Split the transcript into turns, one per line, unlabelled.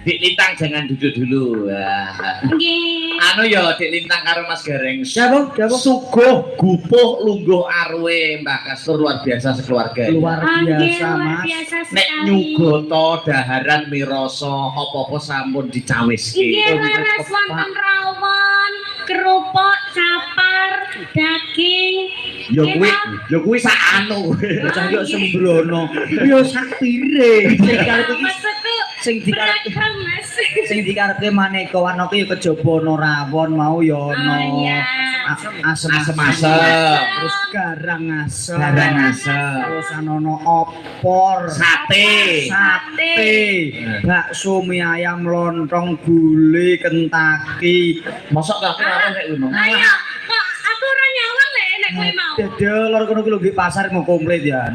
Dik Lintang jangan duduk dulu.
Nggih.
Anu ya Dik Lintang karo Mas Gareng.
Siapa?
Suguh gupuh lungguh arwe Mbak Kasur luar biasa sekeluarga.
Luar biasa,
Luar
Mas.
biasa
Nek
sekali.
nyugoto daharan miroso apa-apa sampun dicawiske.
Nggih, leres wonten rawon, kerupuk, capar, daging.
Ya kuwi sak anu.
Bocah yo sembrono. Yo sak piring. Sing karep iki
Maksudku
sing dikarepke
beragam, Mas.
sing dikarepke maneka warna ki kejaba ana rawon mau yo ono.
iya.
Asem-asem. Terus garang asem.
Garang asem.
Terus ana opor,
Sate.
bakso mie ayam lontong, gulai, kentaki.
Mosok aku ora nek ngono.
Ayo, kok aku ora nyawang lek nek kowe mau.
Dedel lor kono ki lho nggih pasar mau komplit ya.